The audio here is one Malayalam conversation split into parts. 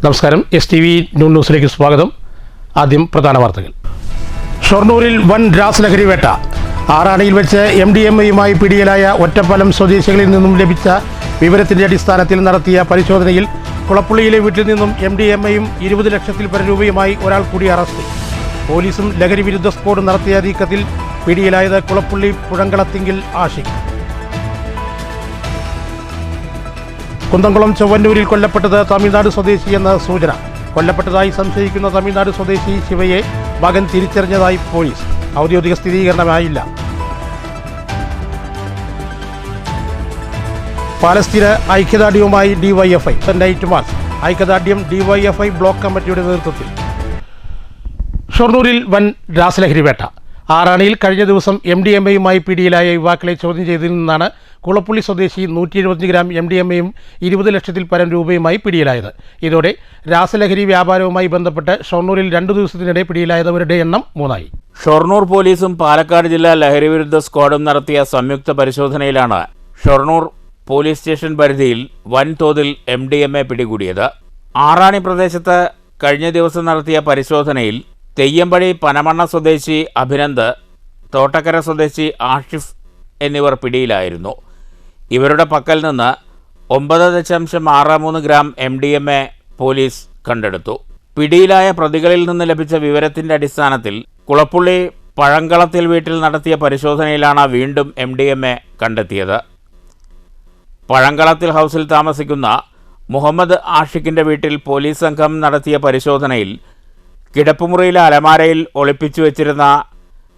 നമസ്കാരം. STV ന്യൂസിലേക്ക് സ്വാഗതം. ആദ്യം പ്രധാന വാർത്തകൾ. ഷൊർണൂരിൽ വൻ രാസലഹരി വേട്ട. ആറാണിയിൽ വെച്ച് MDMAയുമായി പിടിയിലായ ഒറ്റപ്പാലം സ്വദേശികളിൽ നിന്നും ലഭിച്ച വിവരത്തിന്റെ അടിസ്ഥാനത്തിൽ നടത്തിയ പരിശോധനയിൽ കുളപ്പുള്ളിയിലെ വീട്ടിൽ നിന്നും MDMAയും 20 ലക്ഷത്തിൽ പരം രൂപയുമായി ഒരാൾ കൂടി അറസ്റ്റ്. പോലീസും ലഹരി വിരുദ്ധ സ്ക്വാഡ് നടത്തിയ നീക്കത്തിൽ പിടിയിലായത് കുളപ്പുള്ളി പുഴങ്കളത്തിങ്കിൽ ആഷിഖ്. കുന്തംകുളം ചൊവ്വന്നൂരിൽ കൊല്ലപ്പെട്ടത് തമിഴ്നാട് സ്വദേശിയെന്ന സൂചന. കൊല്ലപ്പെട്ടതായി സംശയിക്കുന്ന തമിഴ്നാട് സ്വദേശി ശിവയെ മകൻ തിരിച്ചറിഞ്ഞതായി പോലീസ്. ഔദ്യോഗിക സ്ഥിരീകരണമായില്ല. പാലസ്തീന ഐക്യദാർഢ്യവുമായി DYFI നൈറ്റ് മാർച്ച്. ഐക്യദാർഢ്യം DYFI ബ്ലോക്ക് കമ്മിറ്റിയുടെ നേതൃത്വത്തിൽ. ഷൊർണൂരിൽ വൻ രാസലഹരി വേട്ട. ആറാണിയിൽ കഴിഞ്ഞ ദിവസം MDMAയുമായി പിടിയിലായ യുവാക്കളെ ചോദ്യം ചെയ്തതിൽ നിന്നാണ് കുളപ്പുള്ളി സ്വദേശി 175 ഗ്രാം MDMAയും 20 ലക്ഷത്തിൽ പരം രൂപയുമായി പിടിയിലായത്. ഇതോടെ രാസലഹരി വ്യാപാരവുമായി ബന്ധപ്പെട്ട് ഷൊർണൂരിൽ 2 ദിവസത്തിനിടെ പിടിയിലായവരുടെ എണ്ണം 3ആയി. ഷൊർണൂർ പോലീസും പാലക്കാട് ജില്ലാ ലഹരി വിരുദ്ധ സ്ക്വാഡും നടത്തിയ സംയുക്ത പരിശോധനയിലാണ് ഷൊർണൂർ പോലീസ് സ്റ്റേഷൻ പരിധിയിൽ വൻതോതിൽ MDMA പിടികൂടിയത്. ആറാണി പ്രദേശത്ത് കഴിഞ്ഞ ദിവസം നടത്തിയ പരിശോധനയിൽ തെയ്യമ്പടി പനമണ്ണ സ്വദേശി അഭിനന്ദ്, തോട്ടക്കര സ്വദേശി ആഷിഫ് എന്നിവർ പിടിയിലായിരുന്നു. ഇവരുടെ പക്കൽ നിന്ന് 9.63 ഗ്രാം MDMA പോലീസ് കണ്ടെടുത്തു. പിടിയിലായ പ്രതികളിൽ നിന്ന് ലഭിച്ച വിവരത്തിന്റെ അടിസ്ഥാനത്തിൽ കുളപ്പുള്ളി പഴങ്കളത്തിൽ വീട്ടിൽ നടത്തിയ പരിശോധനയിലാണ് വീണ്ടും MDMA കണ്ടെത്തിയത്. പഴങ്കളത്തിൽ ഹൗസിൽ താമസിക്കുന്ന മുഹമ്മദ് ആഷിഖിന്റെ വീട്ടിൽ പോലീസ് സംഘം നടത്തിയ പരിശോധനയിൽ കിടപ്പുമുറിയിലെ അലമാരയിൽ ഒളിപ്പിച്ചു വച്ചിരുന്ന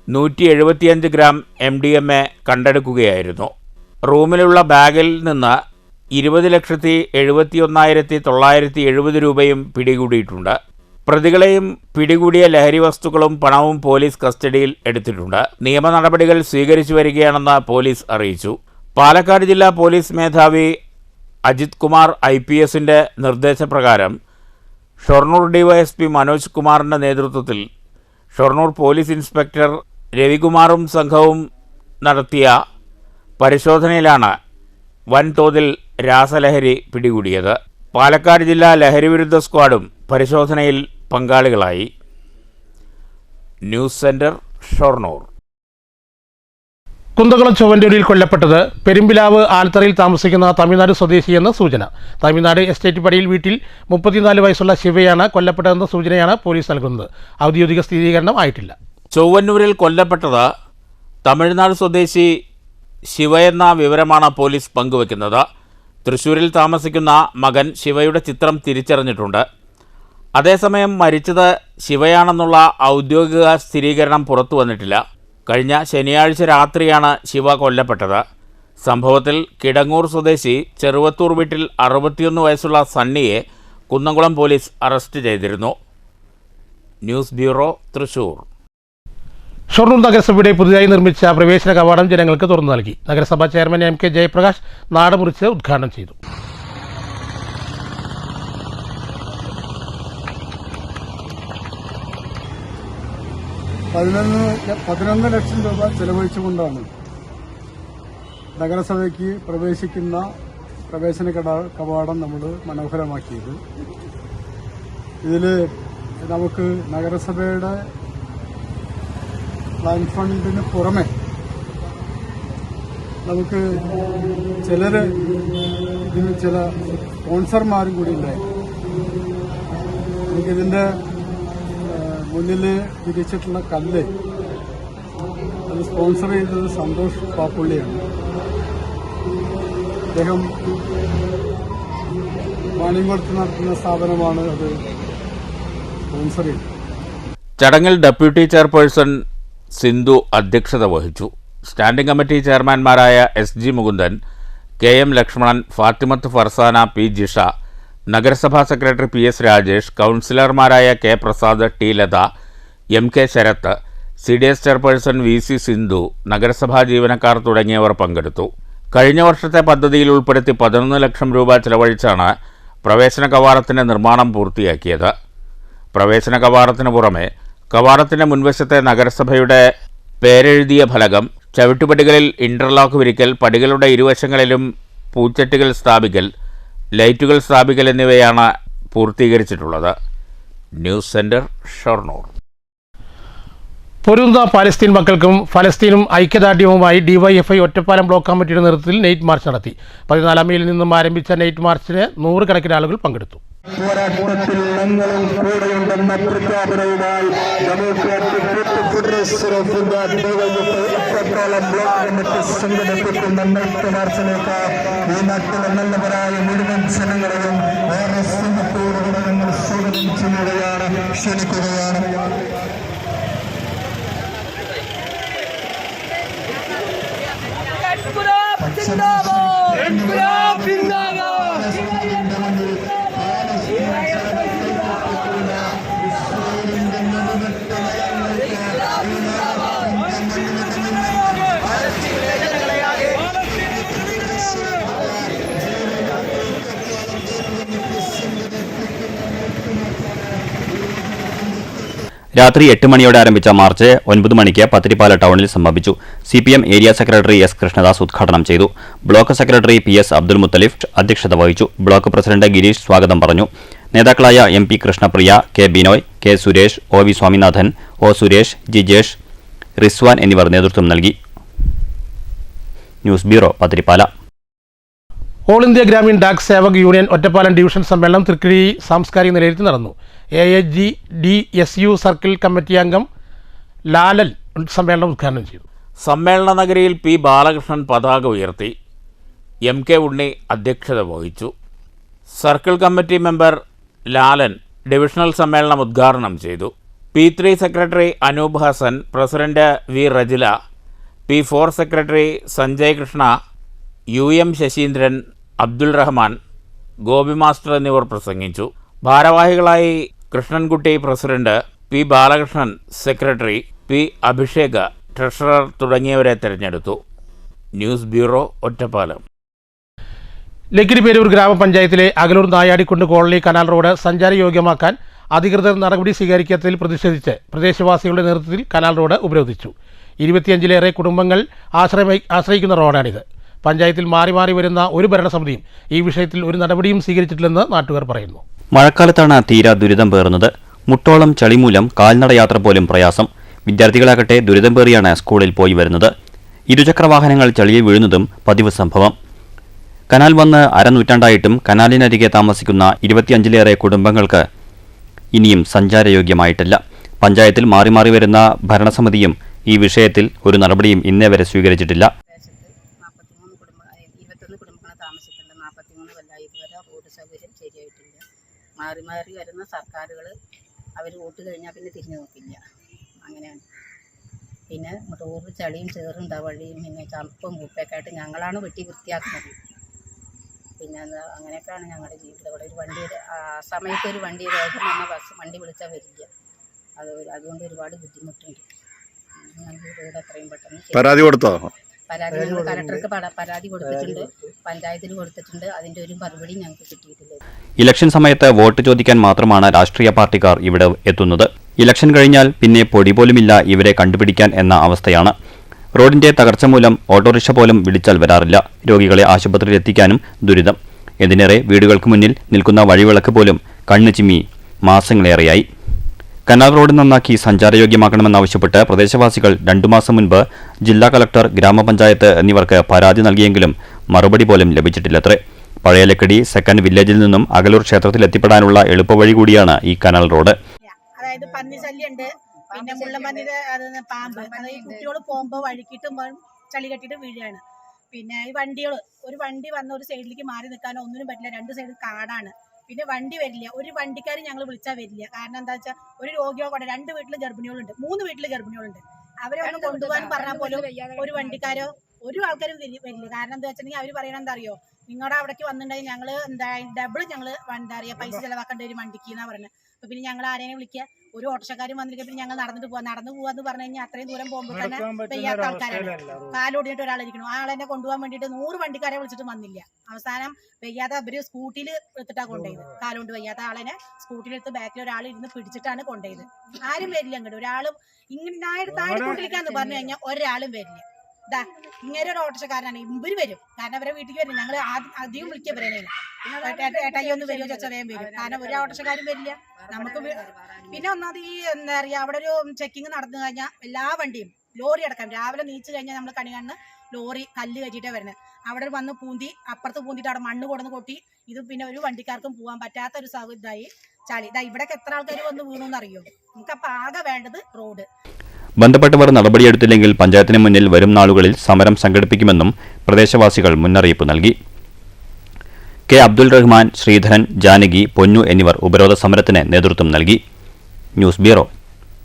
175 ഗ്രാം MDMA കണ്ടെടുക്കുകയായിരുന്നു. റൂമിലുള്ള ബാഗിൽ നിന്ന് 20,71,970 രൂപയും പിടികൂടിയിട്ടുണ്ട്. പ്രതികളെയും പിടികൂടിയ ലഹരി വസ്തുക്കളും പണവും പോലീസ് കസ്റ്റഡിയിൽ എടുത്തിട്ടുണ്ട്. നിയമ നടപടികൾ സ്വീകരിച്ചു വരികയാണെന്ന് പോലീസ് അറിയിച്ചു. പാലക്കാട് ജില്ലാ പോലീസ് മേധാവി അജിത് കുമാർ IPSന്റെ നിർദ്ദേശപ്രകാരം ഷൊർണൂർ DYSP മനോജ് കുമാറിൻ്റെ നേതൃത്വത്തിൽ ഷൊർണൂർ പോലീസ് ഇൻസ്പെക്ടർ രവികുമാറും സംഘവും നടത്തിയ പരിശോധനയിലാണ് വൻതോതിൽ രാസലഹരി പിടികൂടിയത്. പാലക്കാട് ജില്ലാ ലഹരി വിരുദ്ധ സ്ക്വാഡും പരിശോധനയിൽ പങ്കാളികളായി. News centre, Shoranur. കുന്തകുളം ചൊവ്വന്നൂരിൽ കൊല്ലപ്പെട്ടത് പെരുമ്പിലാവ് ആൽത്തറയിൽ താമസിക്കുന്ന തമിഴ്നാട് സ്വദേശിയെന്ന സൂചന. തമിഴ്നാട് എസ്റ്റേറ്റ് പടിയിൽ വീട്ടിൽ 34 വയസ്സുള്ള ശിവയാണ് കൊല്ലപ്പെട്ടതെന്ന സൂചനയാണ് പോലീസ് നൽകുന്നത്. ഔദ്യോഗിക സ്ഥിരീകരണം ആയിട്ടില്ല. ചൊവ്വന്നൂരിൽ കൊല്ലപ്പെട്ടത് തമിഴ്നാട് സ്വദേശി ശിവ എന്ന വിവരമാണ് പോലീസ് പങ്കുവെക്കുന്നത്. തൃശ്ശൂരിൽ താമസിക്കുന്ന മകൻ ശിവയുടെ ചിത്രം തിരിച്ചറിഞ്ഞിട്ടുണ്ട്. അതേസമയം മരിച്ചത് ശിവയാണെന്നുള്ള ഔദ്യോഗിക സ്ഥിരീകരണം പുറത്തു വന്നിട്ടില്ല. കഴിഞ്ഞ ശനിയാഴ്ച രാത്രിയാണ് ശിവ കൊല്ലപ്പെട്ടത്. സംഭവത്തിൽ കിടങ്ങൂർ സ്വദേശി ചെറുവത്തൂർ വീട്ടിൽ 61 വയസ്സുള്ള സണ്ണിയെ കുന്നംകുളം പോലീസ് അറസ്റ്റ് ചെയ്തിരുന്നു. News bureau, Thrissur. ഷൊർണൂർ നഗരസഭയുടെ പുതുതായി നിർമ്മിച്ച പ്രവേശന കവാടം ജനങ്ങൾക്ക് തുറന്നു നൽകി. നഗരസഭാ ചെയർമാൻ MK ജയപ്രകാശ് നാട് മുറിച്ച് ഉദ്ഘാടനം ചെയ്തു. 11 ലക്ഷം രൂപ ചെലവഴിച്ചുകൊണ്ടാണ് നഗരസഭയ്ക്ക് പ്രവേശിക്കുന്ന പ്രവേശന കവാടം നമ്മൾ മനോഹരമാക്കിയത്. ഇതിൽ നമുക്ക് നഗരസഭയുടെ പ്ലാൻ ഫണ്ടിന് പുറമെ നമുക്ക് ഇതിന് ചില സ്പോൺസർമാരും കൂടി ഉണ്ടായിരുന്നു. നമുക്കിതിൻ്റെ മുന്നിൽ വിരിച്ചിട്ടുള്ള കല്ല് അത് സ്പോൺസർ ചെയ്തത് സന്തോഷ് പാപ്പുള്ളിയാണ്. അദ്ദേഹം വാണിയംകുളത്ത് നടത്തുന്ന സ്ഥാപനമാണ് അത് സ്പോൺസർ ചെയ്തത്. ചടങ്ങിൽ ഡെപ്യൂട്ടി ചെയർപേഴ്സൺ സിന്ധു അധ്യക്ഷത വഹിച്ചു. സ്റ്റാൻഡിംഗ് കമ്മിറ്റി ചെയർമാൻമാരായ SG Mukundan, KM Lakshmanan, Fathimath Farsana, P Jisha, നഗരസഭാ സെക്രട്ടറി PS രാജേഷ്, കൗൺസിലർമാരായ K Prasad, T Latha, MK Sharath, CDS chairperson VC Sindhu, നഗരസഭാ ജീവനക്കാർ തുടങ്ങിയവർ പങ്കെടുത്തു. കഴിഞ്ഞ വർഷത്തെ പദ്ധതിയിൽ ഉൾപ്പെടുത്തി 11 ലക്ഷം രൂപ ചെലവഴിച്ചാണ് പ്രവേശന കവാടത്തിൻ്റെ നിർമ്മാണം പൂർത്തിയാക്കിയത്. പ്രവേശന കവാടത്തിന് പുറമെ കവാടത്തിൻ്റെ മുൻവശത്തെ നഗരസഭയുടെ പേരെഴുതിയ ഫലകം, ചവിട്ടുപടികളിൽ ഇന്റർലോക്ക് വിരിക്കൽ, പടികളുടെ ഇരുവശങ്ങളിലും പൂച്ചട്ടികൾ സ്ഥാപിക്കൽ, ലൈറ്റുകൾ സ്ഥാപിക്കൽ എന്നിവയാണ് പൂർത്തീകരിച്ചിട്ടുള്ളത്. News centre, Shoranur. പൊരുന്ന പാലസ്തീൻ മക്കൾക്കും ഫലസ്തീനും ഐക്യദാർഢ്യവുമായി ഡിവൈഎഫ്ഐ ഒറ്റപ്പാലം ബ്ലോക്ക് കമ്മിറ്റിയുടെ നേതൃത്വത്തിൽ നൈറ്റ് മാർച്ച് നടത്തി. 14 മെയിൽ നിന്നും ആരംഭിച്ച നൈറ്റ് മാർച്ചിന് 100 കണക്കിന് ആളുകൾ പങ്കെടുത്തു. പോരാട്ടത്തിൽ ഞങ്ങളും കൂടെയുണ്ടെന്ന പ്രഖ്യാപനവുമായി Democratic Federation of India Ottapalam block committee സംഘടിപ്പിക്കുന്ന നൈറ്റ് മാർച്ചിലേക്ക് ഈ നാട്ടിലെ നല്ലവരായ മുഴുവൻ ജനങ്ങളെയും ഏറെ സ്നേഹത്തോടുകൂടെ ഞങ്ങൾ സ്വാഗതം ചെയ്യുകയാണ്, ക്ഷണിക്കുകയാണ്. രാത്രി 8 മണിയോടെ ആരംഭിച്ച മാർച്ച് 9 മണിക്ക് പത്തിരിപ്പാല ടൗണിൽ സമാപിച്ചു. CPM area secretary S. Krishnadas ഉദ്ഘാടനം ചെയ്തു. Block secretary PS Abdul Muthalif അധ്യക്ഷത വഹിച്ചു. ബ്ലോക്ക് പ്രസിഡന്റ് ഗിരീഷ് സ്വാഗതം പറഞ്ഞു. നേതാക്കളായ MP Krishnapriya, K. Binoy, K. Suresh, OV Swaminathan, O. Suresh, Jijesh, Rizwan എന്നിവർ നേതൃത്വം നൽകി. News bureau, Pathirippala. All India Gramin Dak Sevak Union Ottapalam division സമ്മേളനം തൃക്കിഴി സാംസ്കാരിക നിലയത്തിൽ നടന്നു. AAGDSU സർക്കിൾ കമ്മിറ്റി അംഗം ലാലൻ സമ്മേളനം ഉദ്ഘാടനം ചെയ്തു. സമ്മേളന നഗരിയിൽ P. ബാലകൃഷ്ണൻ പതാക ഉയർത്തി. MK ഉണ്ണി അധ്യക്ഷത വഹിച്ചു. Circle committee member Lalan divisional സമ്മേളനം ഉദ്ഘാടനം ചെയ്തു. P3 secretary Anoop Hassan, president V. Rajila, P4 secretary Sanjay Krishna, UM Sasheendran, Abdul Rahman, Gopi master എന്നിവർ പ്രസംഗിച്ചു. ഭാരവാഹികളായി Krishnankutty president, P. Balakrishnan secretary, P. Abhishek treasurer തുടങ്ങിയവരെ തെരഞ്ഞെടുത്തു. News bureau, Ottapalam. ലക്കിടിപേരൂർ ഗ്രാമപഞ്ചായത്തിലെ Akaloor Nayadikkundu colony canal road സഞ്ചാരയോഗ്യമാക്കാൻ അധികൃതർ നടപടി സ്വീകരിക്കാത്തതിൽ പ്രതിഷേധിച്ച് പ്രദേശവാസികളുടെ നേതൃത്വത്തിൽ കനാൽ റോഡ് ഉപരോധിച്ചു. 25-ലേറെ കുടുംബങ്ങൾ ആശ്രയിക്കുന്ന റോഡാണിത്. പഞ്ചായത്തിൽ മാറി മാറി വരുന്ന ഒരു ഭരണസമിതിയും ഈ വിഷയത്തിൽ ഒരു നടപടിയും സ്വീകരിച്ചിട്ടില്ലെന്ന് നാട്ടുകാർ പറയുന്നു. മഴക്കാലത്താണ് തീരാ ദുരിതം പേറുന്നത്. മുട്ടോളം ചളി മൂലം കാൽനടയാത്ര പോലും പ്രയാസം. വിദ്യാർത്ഥികളാകട്ടെ ദുരിതം പേറിയാണ് സ്കൂളിൽ പോയി വരുന്നത്. ഇരുചക്രവാഹനങ്ങൾ ചളിയിൽ വീഴുന്നതും പതിവ് സംഭവം. കനാൽ വന്ന് അരനൂറ്റാണ്ടായിട്ടും കനാലിനരികെ താമസിക്കുന്ന 25-ലേറെ കുടുംബങ്ങൾക്ക് ഇനിയും സഞ്ചാരയോഗ്യമായിട്ടില്ല. പഞ്ചായത്തിൽ മാറി മാറി വരുന്ന ഭരണസമിതിയും ഈ വിഷയത്തിൽ ഒരു നടപടിയും ഇന്നേ വരെ സ്വീകരിച്ചിട്ടില്ല. 21 കുടുംബങ്ങൾ താമസിക്കുന്നുണ്ട്. 43 കൊല്ലമായി ഇതുവരെ റോഡ് സൗകര്യം ശരിയായിട്ടില്ല. മാറി മാറി വരുന്ന സർക്കാരുകൾ അവർ വോട്ട് കഴിഞ്ഞാൽ പിന്നെ തിരിഞ്ഞു നോക്കില്ല. അങ്ങനെയാണ്. പിന്നെ റോഡ് ചളിയും ചേറും വഴിയും പിന്നെ ചപ്പും കുപ്പയൊക്കെ ആയിട്ട് ഞങ്ങളാണ് വെട്ടി വൃത്തിയാക്കുന്നത്. പിന്നെ അങ്ങനെയൊക്കെയാണ് ഞങ്ങളുടെ ജീവിതം. ഇവിടെ ഒരു വണ്ടി സമയത്ത് ഒരു വണ്ടി രോഗം വന്ന വണ്ടി വിളിച്ചാൽ വരില്ല. അതുകൊണ്ട് ഒരുപാട് ബുദ്ധിമുട്ടുണ്ട്. ഞങ്ങൾക്ക് റോഡ് എത്രയും പെട്ടെന്ന് പരാതി കൊടുത്തോ? പരാതി ഞങ്ങൾ കലക്ടർക്ക് പരാതി കൊടുത്തിട്ടുണ്ട്, പഞ്ചായത്തിന് കൊടുത്തിട്ടുണ്ട്. അതിൻ്റെ ഒരു മറുപടി ഞങ്ങൾക്ക് കിട്ടിയിട്ടില്ല. ഇലക്ഷൻ സമയത്ത് വോട്ട് ചോദിക്കാൻ മാത്രമാണ് രാഷ്ട്രീയ പാർട്ടിക്കാർ ഇവിടെ എത്തുന്നത്. ഇലക്ഷൻ കഴിഞ്ഞാൽ പിന്നെ പൊടി പോലുമില്ല ഇവരെ കണ്ടുപിടിക്കാൻ എന്ന അവസ്ഥയാണ്. റോഡിന്റെ തകർച്ച മൂലം ഓട്ടോറിക്ഷ പോലും വിളിച്ചാൽ വരാറില്ല. രോഗികളെ ആശുപത്രിയിൽ എത്തിക്കാനും ദുരിതം. എന്തിനേറെ വീടുകൾക്ക് മുന്നിൽ നിൽക്കുന്ന വഴിവിളക്ക് പോലും കണ്ണു ചിമ്മി മാസങ്ങളേറെയായി. കനാൽ റോഡ് നന്നാക്കി സഞ്ചാരയോഗ്യമാക്കണമെന്നാവശ്യപ്പെട്ട് പ്രദേശവാസികൾ 2 മാസം മുൻപ് ജില്ലാ കളക്ടർ, ഗ്രാമപഞ്ചായത്ത് എന്നിവർക്ക് പരാതി നൽകിയെങ്കിലും മറുപടി പോലും ലഭിച്ചിട്ടില്ലത്രേ. പഴയ ലക്കിടി സെക്കൻഡ് വില്ലേജിൽ നിന്നും അകലൂർ ക്ഷേത്രത്തിൽ എത്തിപ്പെടാനുള്ള എളുപ്പവഴി കൂടിയാണ് ഈ കനാൽ റോഡ്. അതായത് പന്നി ശല്യമുണ്ട്, പിന്നെ മുള്ളമ്പന്നിയുടെ പാമ്പ്, അതായത് കുട്ടികൾ പോകുമ്പോൾ വഴിക്കിട്ടും ചളി കെട്ടിയിട്ട് വീഴുകയാണ്. പിന്നെ ഈ വണ്ടികൾ, ഒരു വണ്ടി വന്ന ഒരു സൈഡിലേക്ക് മാറി നിൽക്കാനോ ഒന്നിനും പറ്റില്ല. 2 സൈഡ് കാടാണ്. പിന്നെ വണ്ടി വരില്ല. ഒരു വണ്ടിക്കാരും ഞങ്ങൾ വിളിച്ചാൽ വരില്ല. കാരണം എന്താ വെച്ചാൽ ഒരു രോഗിയോ കൂടെ 2 വീട്ടിൽ ഗർഭിണികളുണ്ട്, 3 വീട്ടിൽ ഗർഭിണികളുണ്ട്. അവരെ ഒന്ന് കൊണ്ടുപോകാൻ പറഞ്ഞാൽ പോലും ഒരു വണ്ടിക്കാരോ ഒരു ആൾക്കാരും വരില്ല. കാരണം എന്താ വെച്ചിട്ടുണ്ടെങ്കിൽ അവർ പറയണത് എന്താ അറിയോ, നിങ്ങളുടെ അവിടേക്ക് വന്നിട്ടുണ്ടെങ്കിൽ ഞങ്ങൾ ഡബിൾ ഞങ്ങൾ എന്താ പറയുക പൈസ ചിലവാക്കേണ്ട ഒരു വണ്ടിക്ക് എന്നാ പറയുന്നത്. അപ്പൊ പിന്നെ ഞങ്ങൾ ആരെയും വിളിക്കുക, ഒരു ഓട്ടോക്കാരും വന്നിരിക്കുക, പിന്നെ ഞങ്ങൾ നടന്നു പോവാന്ന് പറഞ്ഞു കഴിഞ്ഞാൽ അത്രയും ദൂരം പോകുമ്പോൾ തന്നെ വയ്യാത്ത ആൾക്കാരാണ്. കാലോടിയിട്ട് ഒരാളിരിക്കണം. ആളെന്നെ കൊണ്ടുപോകാൻ വേണ്ടിയിട്ട് 100 വണ്ടിക്കാരെ വിളിച്ചിട്ട് വന്നില്ല. അവസാനം വയ്യാത്ത അവര് സ്കൂട്ടിയിൽ എടുത്തിട്ടാണ് കൊണ്ടുപോയത്. കാലുകൊണ്ട് വയ്യാത്ത ആളെന്നെ സ്കൂട്ടിയിലെടുത്ത് ബാക്കിൽ ഒരാൾ ഇരുന്ന് പിടിച്ചിട്ടാണ് കൊണ്ടുപോയത്. ആരും വരില്ല അങ്ങോട്ട്. ഒരാളും ഇങ്ങനെ താഴെ കൂട്ടിലേക്കാന്ന് പറഞ്ഞു കഴിഞ്ഞാൽ ഒരാളും വരില്ല. ഇതാ ഇങ്ങനെ ഒരു ഓട്ടോക്കാരനാണ്. ഇവര് വരും, കാരണം അവരെ വീട്ടിലേക്ക് വരും. ഞങ്ങൾ അധികം വിളിക്കാൻ പറയുന്നത് ഏട്ടായി ഒന്ന് വരുമോ ചോദിച്ചാൽ വേഗം വരും, കാരണം ഒരു ഓട്ടോക്കാരും വരില്ല നമുക്ക്. പിന്നെ ഒന്നാമത് ഈ എന്താ പറയുക, അവിടെ ഒരു ചെക്കിങ് നടന്നു കഴിഞ്ഞാൽ എല്ലാ വണ്ടിയും ലോറി അടക്കാം രാവിലെ നീച്ച് കഴിഞ്ഞാൽ നമ്മൾ കണി കാണുന്ന ലോറി കല്ല് കയറ്റിയിട്ടേ വരുന്നത്. അവിടെ വന്ന് പൂന്തി അപ്പുറത്ത് പൂന്തിട്ട് അവിടെ മണ്ണ് കൊടുന്ന് കൊട്ടി. ഇത് പിന്നെ ഒരു വണ്ടിക്കാർക്കും പോകാൻ പറ്റാത്ത ഒരു ഇതായി ചളി. ഇതാ ഇവിടേക്ക് എത്ര ആൾക്കാർ വന്ന് വീണുന്നറിയോ? നമുക്കപ്പോൾ ആകെ വേണ്ടത് റോഡ്. ബന്ധപ്പെട്ടവർ നടപടിയെടുത്തില്ലെങ്കിൽ പഞ്ചായത്തിന് മുന്നിൽ വരും നാളുകളിൽ സമരം സംഘടിപ്പിക്കുമെന്നും പ്രദേശവാസികൾ മുന്നറിയിപ്പ് നൽകി. കെ അബ്ദുൽ റഹ്മാൻ, ശ്രീധരൻ, ജാനകി, പൊന്നു എന്നിവർ ഉപരോധ സമരത്തിന് നേതൃത്വം നൽകി. News bureau,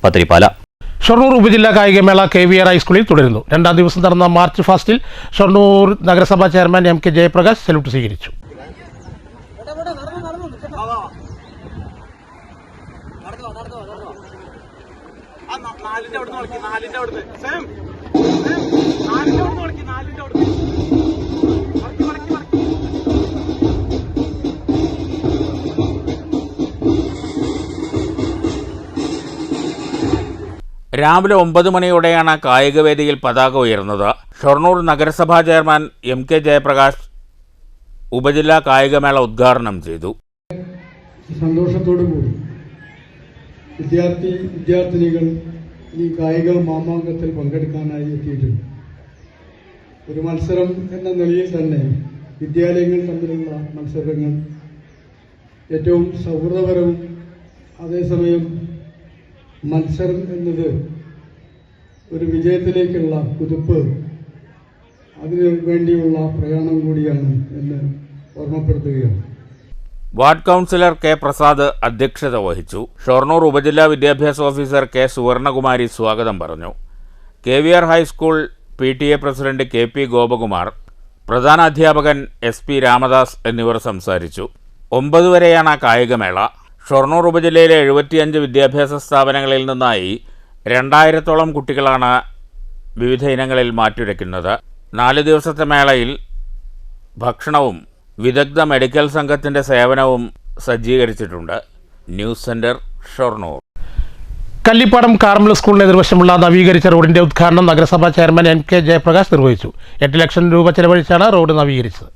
Pathiripala. ഷൊർണൂർ ഉപജില്ലാ കായികമേള KVR ഹൈസ്കൂളിൽ തുടരുന്നു. രണ്ടാം ദിവസം നടന്ന മാർച്ച് ഫാസ്റ്റിൽ ഷൊർണൂർ നഗരസഭാ ചെയർമാൻ MK ജയപ്രകാശ് സല്യൂട്ട് സ്വീകരിച്ചു. രാവിലെ 9 മണിയോടെയാണ് കായികവേദിയിൽ പതാക ഉയർന്നത്. ഷൊർണൂർ നഗരസഭാ ചെയർമാൻ MK ജയപ്രകാശ് ഉപജില്ലാ കായികമേള ഉദ്ഘാടനം ചെയ്തു. സന്തോഷത്തോടു കൂടി വിദ്യാർത്ഥിനികൾ ഈ കായിക മാമാങ്കത്തിൽ പങ്കെടുക്കാനായി എത്തിയിട്ടുണ്ട്. ഒരു മത്സരം എന്ന നിലയിൽ തന്നെ വിദ്യാലയങ്ങൾ തമ്മിലുള്ള മത്സരങ്ങൾ ഏറ്റവും സൗഹൃദപരവും അതേസമയം മത്സരം എന്നത് ഒരു വിജയത്തിലേക്കുള്ള കുതിപ്പ്, അതിനു വേണ്ടിയുള്ള പ്രയാണം കൂടിയാണ് എന്ന് ഓർമ്മപ്പെടുത്തുകയാണ്. വാർഡ് കൗൺസിലർ K പ്രസാദ് അധ്യക്ഷത വഹിച്ചു. ഷൊർണൂർ ഉപജില്ലാ വിദ്യാഭ്യാസ ഓഫീസർ K സുവർണകുമാരി സ്വാഗതം പറഞ്ഞു. KVR high school PTA president KP Gopakumar, പ്രധാന അധ്യാപകൻ SP രാമദാസ് എന്നിവർ സംസാരിച്ചു. 9 വരെയാണ് കായികമേള. ഷൊർണൂർ ഉപജില്ലയിലെ 75 വിദ്യാഭ്യാസ സ്ഥാപനങ്ങളിൽ നിന്നായി 2000-ഓളം കുട്ടികളാണ് വിവിധ ഇനങ്ങളിൽ മാറ്റുരയ്ക്കുന്നത്. 4 ദിവസത്തെ മേളയിൽ ഭക്ഷണവും വിദഗ്ധ മെഡിക്കൽ സംഘത്തിൻ്റെ സേവനവും സജ്ജീകരിച്ചിട്ടുണ്ട്. News centre, Shoranur. Kallippadam Carmel സ്കൂളിന് എതിർവശമുള്ള നവീകരിച്ച റോഡിന്റെ ഉദ്ഘാടനം നഗരസഭാ ചെയർമാൻ MK ജയപ്രകാശ് നിർവഹിച്ചു. 8 ലക്ഷം രൂപ ചെലവഴിച്ചാണ് റോഡ് നവീകരിച്ചത്.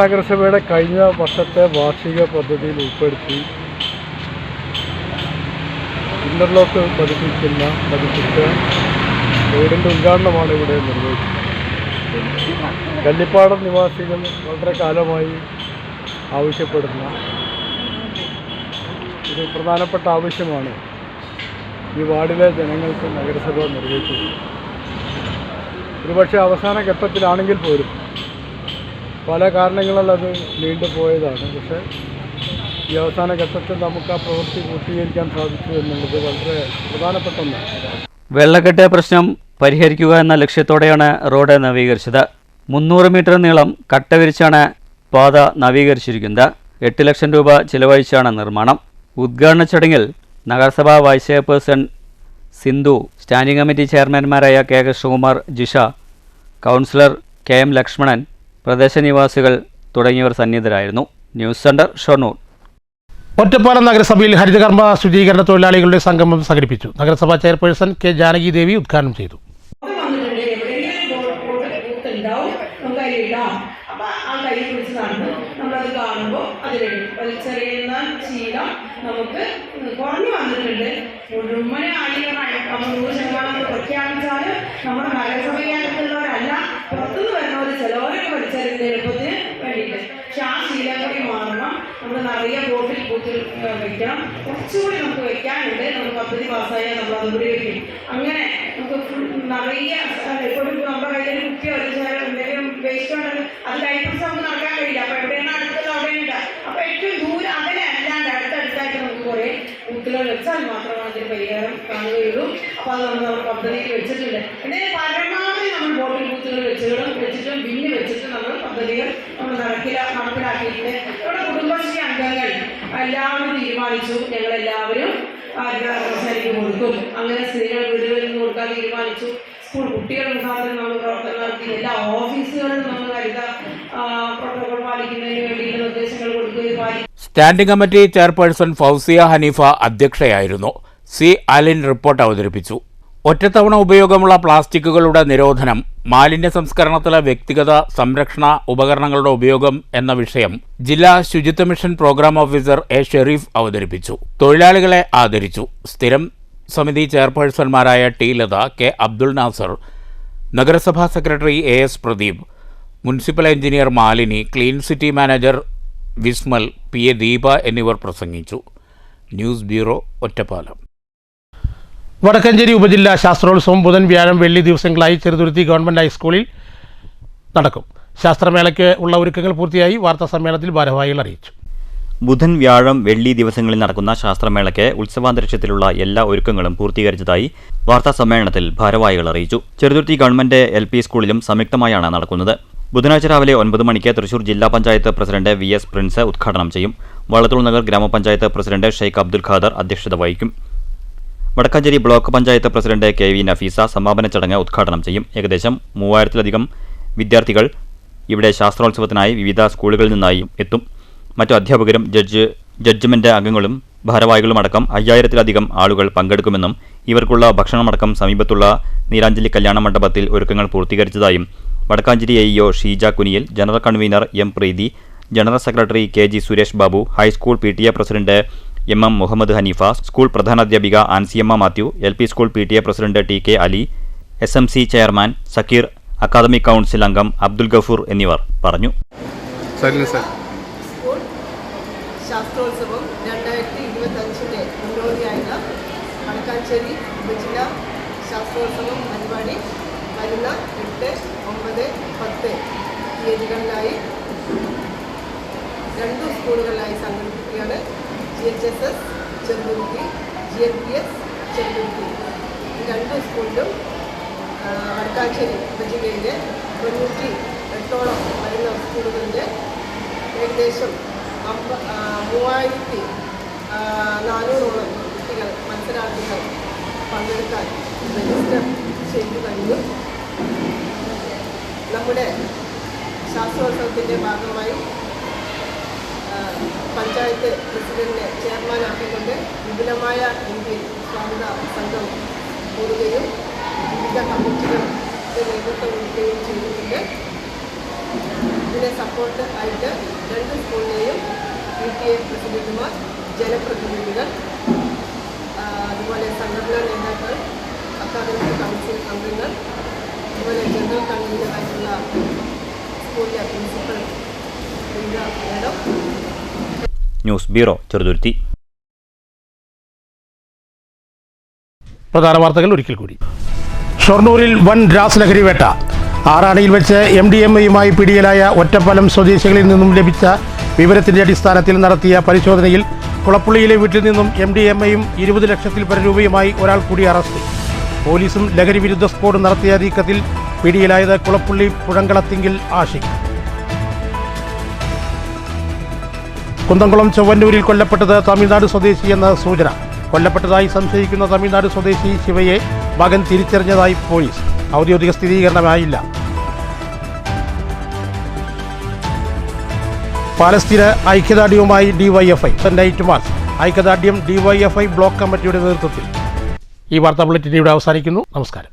നഗരസഭയുടെ കഴിഞ്ഞ വർഷത്തെ വാർഷിക പദ്ധതിയിൽ ഉൾപ്പെടുത്തി ഇന്റർലോക്ക് പതിപ്പിച്ച റോഡിൻ്റെ ഉദ്ഘാടനമാണ് ഇവിടെ നിർവഹിച്ചത്. കല്ലിപ്പാടം നിവാസികൾ വളരെ കാലമായി ആവശ്യപ്പെടുന്ന ഒരു പ്രധാനപ്പെട്ട ആവശ്യമാണ് ഈ വാർഡിലെ ജനങ്ങൾക്ക് നഗരസഭ നിർവഹിച്ചത്. ഒരുപക്ഷെ അവസാന ഘട്ടത്തിലാണെങ്കിൽ പോലും പല കാരണങ്ങളാൽ അത് നീണ്ടുപോയതാണ്. പക്ഷേ ഈ അവസാന ഘട്ടത്തിൽ നമുക്ക് ആ പ്രവൃത്തി പൂർത്തീകരിക്കാൻ സാധിച്ചു എന്നുള്ളത് വളരെ പ്രധാനപ്പെട്ട ഒന്നാണ്. വെള്ളക്കെട്ട് പ്രശ്നം പരിഹരിക്കുക എന്ന ലക്ഷ്യത്തോടെയാണ് റോഡ് നവീകരിച്ചത്. 300 മീറ്റർ നീളം കട്ട വിരിച്ചാണ് പാത നവീകരിച്ചിരിക്കുന്നത്. 8 ലക്ഷം രൂപ ചിലവഴിച്ചാണ് നിർമ്മാണം. ഉദ്ഘാടന ചടങ്ങിൽ നഗരസഭാ vice chairperson Sindhu, standing committee ചെയർമാൻമാരായ K Krishnakumar, Jisha, councillor KM Lakshmanan, പ്രദേശനിവാസികൾ തുടങ്ങിയവർ സന്നിഹിതരായിരുന്നു. News centre, Shoranur. ഒറ്റപ്പാലം നഗരസഭയിൽ ഹരിതകർമ്മ ശുചീകരണ തൊഴിലാളികളുടെ സംഗമം സംഘടിപ്പിച്ചു. നഗരസഭാ ചെയർപേഴ്സൺ K ജാനകി ദേവി ഉദ്ഘാടനം ചെയ്തു. നമ്മളത് കാണുമ്പോൾ അതിലിടും. വലിച്ചെറിയുന്ന ശീലം നമുക്ക് കുറഞ്ഞു വന്നിട്ടുണ്ട്. മുഴുവൻ ആളുകൾ 100% പ്രഖ്യാപിച്ചാൽ നമ്മുടെ നഗരസഭയ്ക്കകത്തുള്ളവരല്ല, പുറത്തുനിന്ന് വരുന്നവർ ചിലവരൊക്കെ വലിച്ചെറിയുന്ന എളുപ്പത്തിന് വേണ്ടിയിട്ട്. പക്ഷെ ആ ശീലം കൂടി മാറണം. നമ്മൾ നിറയെ ബോട്ടിൽ കൂട്ടി വയ്ക്കണം. കുറച്ചുകൂടി നമുക്ക് വെക്കാനുണ്ട്. നമ്മൾ പദ്ധതി പാസ്സായാൽ നമ്മൾ അതുകൂടി വയ്ക്കും. അങ്ങനെ നമുക്ക് നിറയെ എപ്പോഴും നമ്മുടെ കയ്യിൽ കുട്ടിയോ എന്തെങ്കിലും വേസ്റ്റ് ഉണ്ടെങ്കിൽ അത് കൈപ്പിടിച്ച് നമുക്ക് നടക്കാൻ കഴിയില്ല. അപ്പോൾ എവിടെയാണ് അടുത്തത് അവിടെയുണ്ട്. അപ്പോൾ ഏറ്റവും ദൂരം അകലെ അല്ലാണ്ട് അടുത്തടുത്തായിട്ട് നമുക്ക് കുറേ കുട്ടികൾ വെച്ചാൽ മാത്രമാണ് അതിന് പരിഹാരം കാണുകയുള്ളൂ. അപ്പോൾ അത് നമ്മൾ പദ്ധതിയിൽ വെച്ചിട്ടുണ്ട്. എന്തായാലും പരമാവധി നമ്മൾ ബോട്ടിൽ കുത്തുകൾ വെച്ചിട്ടും ബിന്ന് വെച്ചിട്ട് നമ്മൾ പദ്ധതികൾ നമ്മൾ നടപ്പിലാക്കിയിട്ടുണ്ട്. ഇവിടെ കുടുംബശ്രീ അംഗങ്ങൾ എല്ലാവരും തീരുമാനിച്ചു, ഞങ്ങളെല്ലാവരും ഹരിതകർമ്മസേനയ്ക്ക് കൊടുക്കും. അങ്ങനെ സ്ത്രീകൾ വീടുകളിൽ നിന്ന് കൊടുക്കാൻ തീരുമാനിച്ചു. സ്കൂൾ കുട്ടികൾ മുഖാന്തരം നമ്മൾ പ്രവർത്തനം നടത്തി. എല്ലാ ഓഫീസുകളിലും നമ്മൾ ഹരിത പ്രോട്ടോകോൾ പാലിക്കുന്നതിന് വേണ്ടിയിട്ട് നിർദ്ദേശങ്ങൾ കൊടുക്കുകയും standing committee chairperson Fousiya Hanifa അധ്യക്ഷയായിരുന്നു. C. അലിൻ റിപ്പോർട്ട് അവതരിപ്പിച്ചു. ഒറ്റത്തവണ ഉപയോഗമുള്ള പ്ലാസ്റ്റിക്കുകളുടെ നിരോധനം, മാലിന്യ സംസ്കരണത്തിലെ വ്യക്തിഗത സംരക്ഷണ ഉപകരണങ്ങളുടെ ഉപയോഗം എന്ന വിഷയം ജില്ലാ ശുചിത്വ mission programme officer A Shareef അവതരിപ്പിച്ചു. തൊഴിലാളികളെ ആദരിച്ചു. സ്ഥിരം സമിതി ചെയർപേഴ്സൺമാരായ ടി ലത, കെ അബ്ദുൾ നാസർ, നഗരസഭാ secretary A S Pradeep, municipal engineer Malini, clean city manager Vismal, P A Deepa എന്നിവർ പ്രസംഗിച്ചു. News bureau, Ottapalam. വടക്കഞ്ചേരി ഉപജില്ലാ ശാസ്ത്രോത്സവം ബുധൻ, വ്യാഴം, വെള്ളി ദിവസങ്ങളായി ചെറുതുരുത്തി ഗവൺമെൻറ് ഹൈസ്കൂളിൽ നടക്കും. ശാസ്ത്രമേളയ്ക്ക് ഉള്ള ഒരുക്കങ്ങൾ പൂർത്തിയായി. വാർത്താ സമ്മേളനത്തിൽ ഭാരവാഹികൾ അറിയിച്ചു. ബുധൻ, വ്യാഴം, വെള്ളി ദിവസങ്ങളിൽ നടക്കുന്ന ശാസ്ത്രമേളയ്ക്ക് ഉത്സവാന്തരീക്ഷത്തിലുള്ള എല്ലാ ഒരുക്കങ്ങളും പൂർത്തീകരിച്ചതായി വാർത്താ സമ്മേളനത്തിൽ ഭാരവാഹികൾ അറിയിച്ചു. ചെറുതുരുത്തി ഗവൺമെന്റ് LP സ്കൂളിലും സംയുക്തമായാണ് നടക്കുന്നത്. ബുധനാഴ്ച രാവിലെ 9 മണിക്ക് തൃശൂർ ജില്ലാ പഞ്ചായത്ത് പ്രസിഡന്റ് VS പ്രിൻസ് ഉദ്ഘാടനം ചെയ്യും. വള്ളത്തോൾ നഗർ ഗ്രാമപഞ്ചായത്ത് പ്രസിഡന്റ് ഷെയ്ഖ് അബ്ദുൽ ഖാദർ അധ്യക്ഷത വഹിക്കും. Vadakkanchery block panchayat president KV Nafeesa സമാപന ചടങ്ങ് ഉദ്ഘാടനം ചെയ്യും. ഏകദേശം 3000-ലധികം വിദ്യാർത്ഥികൾ ഇവിടെ ശാസ്ത്രോത്സവത്തിനായി വിവിധ സ്കൂളുകളിൽ നിന്നായി എത്തും. മറ്റു അധ്യാപകരും ജഡ്ജ്മെന്റ് അംഗങ്ങളും ഭാരവാഹികളും അടക്കം 5000-ലധികം ആളുകൾ പങ്കെടുക്കുമെന്നും ഇവർക്കുള്ള ഭക്ഷണമടക്കം സമീപത്തുള്ള നീരാഞ്ജലി കല്യാണ മണ്ഡപത്തിൽ ഒരുക്കങ്ങൾ പൂർത്തീകരിച്ചതായും Vadakkanchery AEO Sheeja Kuniyil, general convener M Preethi, general secretary KG Suresh Babu, high school PTA president MM Muhammad Hanifa, school പ്രധാനാധ്യാപിക Ansiyamma Mathew, LP school PTA president TK Ali, SMC chairman Sakkir, academic council അംഗം അബ്ദുൽ ഗഫൂർ എന്നിവർ പറഞ്ഞു. സ്കൂൾ ശാസ്ത്രോത്സവം 2025 മുന്നോടിയായുള്ള വടക്കാഞ്ചേരി ഉപജില്ലാ ശാസ്ത്രോത്സവം പരിപാടി വരുന്ന 8, 9, 10 തീയതികളിലായി 2 സ്കൂളുകളിലായി സംഘടിപ്പിക്കുകയാണ്. GHSS Cheruthuruthy, GLPS Cheruthuruthy. ഈ 2 സ്കൂളിലും വടക്കാഞ്ചേരി ഉപജില്ലയിലെ 98ഓളം വരുന്ന സ്കൂളുകളിലെ ഏകദേശം 3400ഓളം കുട്ടികൾ, മത്സരാർത്ഥികൾ പങ്കെടുക്കാൻ രജിസ്റ്റർ ചെയ്തു കഴിഞ്ഞു. നമ്മുടെ ശാസ്ത്രോത്സവത്തിൻ്റെ ഭാഗമായി പഞ്ചായത്ത് പ്രസിഡന്റിനെ ചെയർമാനാക്കിക്കൊണ്ട് വിപുലമായ രീതിയിൽ സ്വാഗത സംഘം കൂടുകയും വിവിധ കമ്മിറ്റികളുടെ നേതൃത്വം കൊടുക്കുകയും ചെയ്തിട്ടുണ്ട്. ഇതിനെ സപ്പോർട്ട് ആയിട്ട് 2 സ്കൂളിലെയും PTA പ്രസിഡന്റുമാർ, ജനപ്രതിനിധികൾ, അതുപോലെ സംഘടനാ നേതാക്കൾ, അക്കാദമിക് കൗൺസിൽ അംഗങ്ങൾ, അതുപോലെ ജനറൽ കൺവീനറായിട്ടുള്ള സ്കൂളിലെ principal madam. News bureau, Cheruthuruthy. പ്രധാന വാർത്തകൾ ഒരിക്കൽ കൂടി. ഷൊർണൂരിൽ വൻ രാസലഹരി വേട്ട. ആറാണിയിൽ വെച്ച് MDMAയുമായി പിടിയിലായ ഒറ്റപ്പാലം സ്വദേശികളിൽ നിന്നും ലഭിച്ച വിവരത്തിന്റെ അടിസ്ഥാനത്തിൽ നടത്തിയ പരിശോധനയിൽ കുളപ്പുള്ളിയിലെ വീട്ടിൽ നിന്നും MDMAയും 20 ലക്ഷത്തിൽ പരം രൂപയുമായി ഒരാൾ കൂടി അറസ്റ്റ്. പോലീസും ലഹരി വിരുദ്ധ സ്ക്വാഡ് നടത്തിയ നീക്കത്തിൽ പിടിയിലായത് കുളപ്പുള്ളി പുഴങ്കളത്തിങ്കിൽ ആഷിഖ്. കുന്തംകുളം ചൊവ്വന്നൂരിൽ കൊല്ലപ്പെട്ടത് തമിഴ്നാട് സ്വദേശിയെന്ന സൂചന. കൊല്ലപ്പെട്ടതായി സംശയിക്കുന്ന തമിഴ്നാട് സ്വദേശി ശിവയെ മകൻ തിരിച്ചറിഞ്ഞതായി പോലീസ്. ഔദ്യോഗിക സ്ഥിരീകരണമായില്ല. പാലസ്തീന ഐക്യദാർഢ്യവുമായി DYFI നൈറ്റ് മാർച്ച്. ഐക്യദാർഢ്യം DYFI ബ്ലോക്ക് കമ്മിറ്റിയുടെ നേതൃത്വത്തിൽ. ഈ വാർത്താ ബുള്ളറ്റിൻ ഇവിടെ അവസാനിക്കുന്നു. നമസ്കാരം.